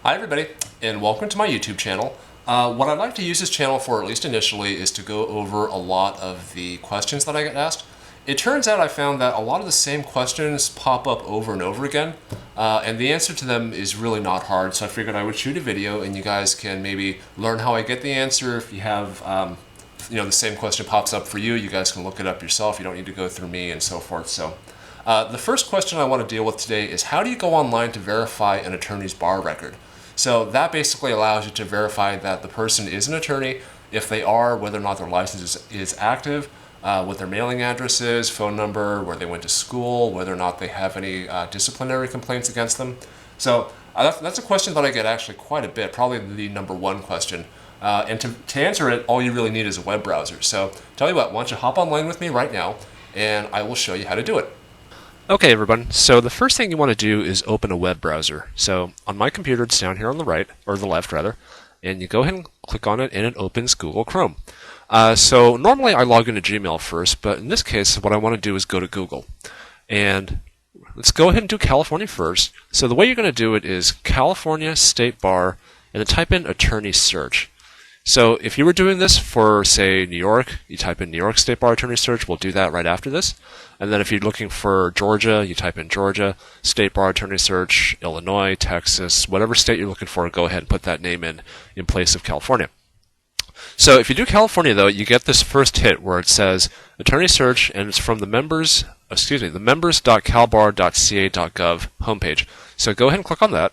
Hi everybody, and welcome to my YouTube channel. What I'd like to use this channel for, at least initially, is to go over a lot of the questions that I get asked. It turns out I found that a lot of the same questions pop up over and over again, and the answer to them is really not hard, so I figured I would shoot a video and you guys can maybe learn how I get the answer. If you have the same question pops up for you, you guys can look it up yourself. You don't need to go through me and so forth. So the first question I want to deal with today is, how do you go online to verify an attorney's bar record? So that basically allows you to verify that the person is an attorney. If they are, whether or not their license is active, what their mailing address is, phone number, where they went to school, whether or not they have any disciplinary complaints against them. So that's a question that I get actually quite a bit, probably the number one question. And to answer it, all you really need is a web browser. So tell you what, why don't you hop online with me right now, and I will show you how to do it. Okay, everyone. So the first thing you want to do is open a web browser. So on my computer, it's down here on the right, or the left rather, and you go ahead and click on it, and it opens Google Chrome. So normally I log into Gmail first, but in this case, what I want to do is go to Google. And let's go ahead and do California first. So the way you're going to do it is California State Bar, and then type in attorney search. So if you were doing this for, say, New York, you type in New York State Bar Attorney Search. We'll do that right after this. And then if you're looking for Georgia, you type in Georgia State Bar Attorney Search, Illinois, Texas, whatever state you're looking for, go ahead and put that name in place of California. So if you do California, though, you get this first hit where it says Attorney Search, and it's from the members.calbar.ca.gov homepage. So go ahead and click on that,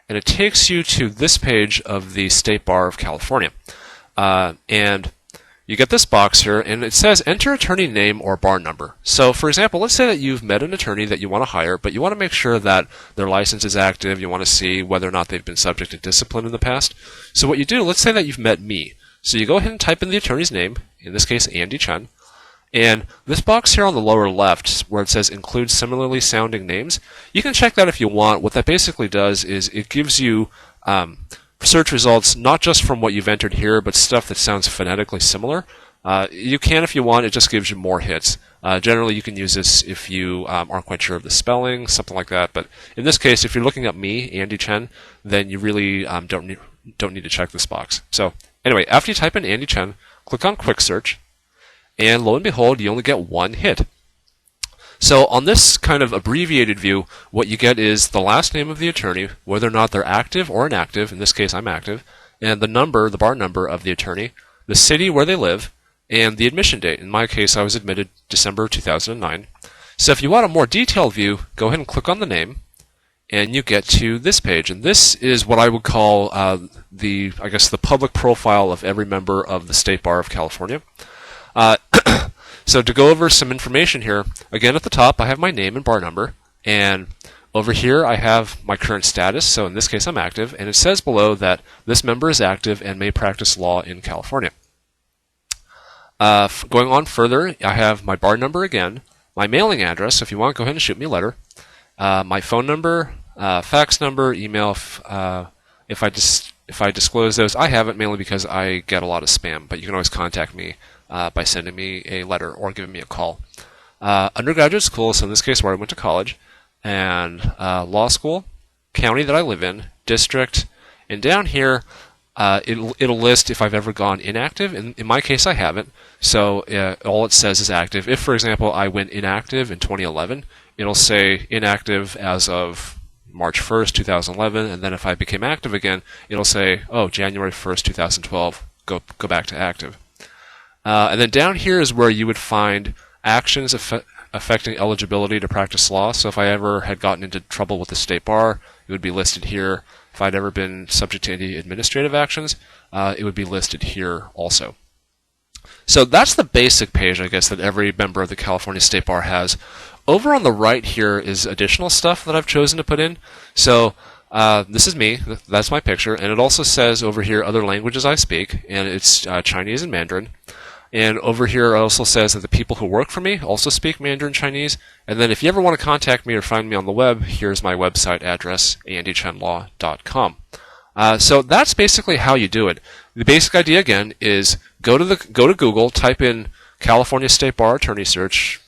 and it takes you to this page of the State Bar of California. And you get this box here, and it says enter attorney name or bar number. So for example, let's say that you've met an attorney that you want to hire, but you want to make sure that their license is active. You want to see whether or not they've been subject to discipline in the past. So what you do, let's say that you've met me. So you go ahead and type in the attorney's name, in this case Andy Chen. And this box here on the lower left, where it says include similarly sounding names, you can check that if you want. What that basically does is it gives you search results not just from what you've entered here, but stuff that sounds phonetically similar. You can if you want. It just gives you more hits. Generally, you can use this if you aren't quite sure of the spelling, something like that. But in this case, if you're looking up me, Andy Chen, then you really don't need to check this box. So anyway, after you type in Andy Chen, click on Quick Search. And lo and behold, you only get one hit. So on this kind of abbreviated view, what you get is the last name of the attorney, whether or not they're active or inactive. In this case, I'm active. And the bar number of the attorney, the city where they live, and the admission date. In my case, I was admitted December 2009. So if you want a more detailed view, go ahead and click on the name, and you get to this page. And this is what I would call the public profile of every member of the State Bar of California. So to go over some information here, again at the top I have my name and bar number, and over here I have my current status, so in this case I'm active, and it says below that this member is active and may practice law in California. Going on further, I have my bar number again, my mailing address, so if you want, go ahead and shoot me a letter, my phone number, fax number, email, if I disclose those. I haven't, mainly because I get a lot of spam, but you can always contact me by sending me a letter or giving me a call. Undergraduate school, so in this case where I went to college, and law school, county that I live in, district, and down here it'll list if I've ever gone inactive. In my case, I haven't, so all it says is active. If, for example, I went inactive in 2011, it'll say inactive as of March 1st, 2011, and then if I became active again, it'll say, oh, January 1st, 2012, go back to active. And then down here is where you would find actions affecting eligibility to practice law. So if I ever had gotten into trouble with the State Bar, it would be listed here. If I'd ever been subject to any administrative actions, it would be listed here also. So that's the basic page, I guess, that every member of the California State Bar has. Over on the right here is additional stuff that I've chosen to put in. So this is me, that's my picture, and it also says over here other languages I speak, and it's Chinese and Mandarin. And over here it also says that the people who work for me also speak Mandarin Chinese. And then if you ever want to contact me or find me on the web, here's my website address, andychenlaw.com. So that's basically how you do it. The basic idea, again, is go to Google, type in California State Bar Attorney Search,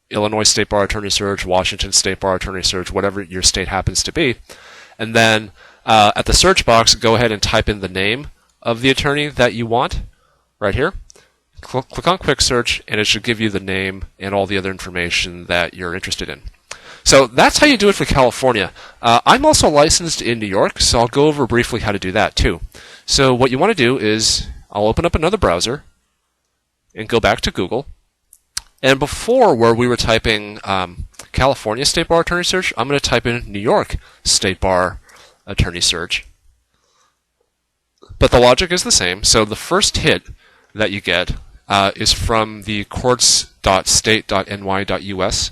Illinois State Bar Attorney Search, Washington State Bar Attorney Search, whatever your state happens to be. And then at the search box, go ahead and type in the name of the attorney that you want right here. Click on Quick Search, and it should give you the name and all the other information that you're interested in. So that's how you do it for California. I'm also licensed in New York, so I'll go over briefly how to do that too. So what you want to do is, I'll open up another browser and go back to Google. And before, where we were typing California State Bar Attorney Search, I'm going to type in New York State Bar Attorney Search. But the logic is the same. So the first hit that you get is from the courts.state.ny.us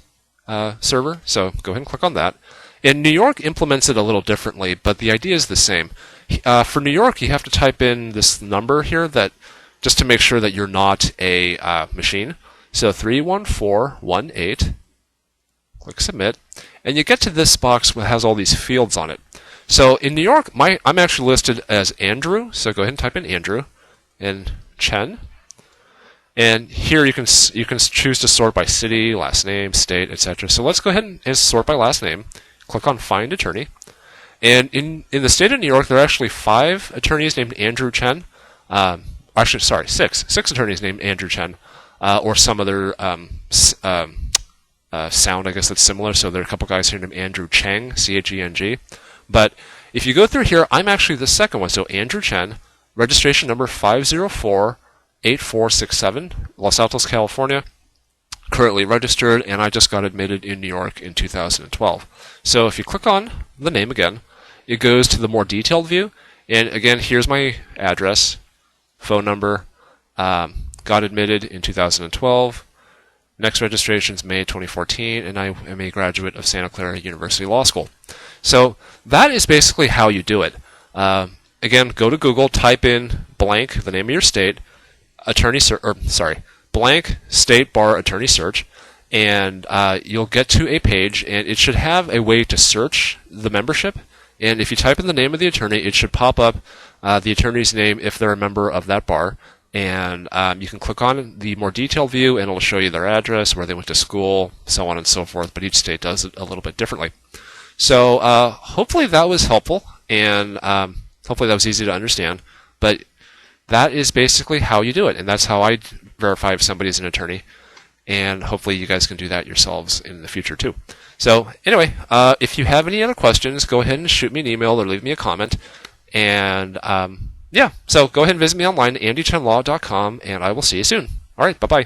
server. So go ahead and click on that. And New York implements it a little differently, but the idea is the same. For New York, you have to type in this number here that just to make sure that you're not a machine. So 31418. Click Submit, and you get to this box that has all these fields on it. So in New York, I'm actually listed as Andrew. So go ahead and type in Andrew and Chen. And here you can choose to sort by city, last name, state, etc. So let's go ahead and sort by last name. Click on Find Attorney. And in the state of New York, there are actually 5 attorneys named Andrew Chen. Actually, sorry, 6 attorneys named Andrew Chen, or some other sound, I guess, that's similar. So there are a couple guys here named Andrew Cheng, C-H-E-N-G. But if you go through here, I'm actually the second one. So Andrew Chen, registration number 5048467, Los Altos, California, currently registered, and I just got admitted in New York in 2012. So if you click on the name again, it goes to the more detailed view. And again, here's my address, phone number, got admitted in 2012. Next registration is May 2014, and I am a graduate of Santa Clara University Law School. So that is basically how you do it. Again, go to Google, type in blank, the name of your state, blank state bar attorney search, and you'll get to a page, and it should have a way to search the membership. And if you type in the name of the attorney, it should pop up the attorney's name if they're a member of that bar. And you can click on the more detailed view, and it'll show you their address, where they went to school, so on and so forth. But each state does it a little bit differently. So hopefully that was helpful, and hopefully that was easy to understand. But that is basically how you do it, and that's how I verify if somebody's an attorney. And hopefully you guys can do that yourselves in the future too. So anyway, if you have any other questions, go ahead and shoot me an email or leave me a comment. And yeah, so go ahead and visit me online, andychenlaw.com, and I will see you soon. All right, bye-bye.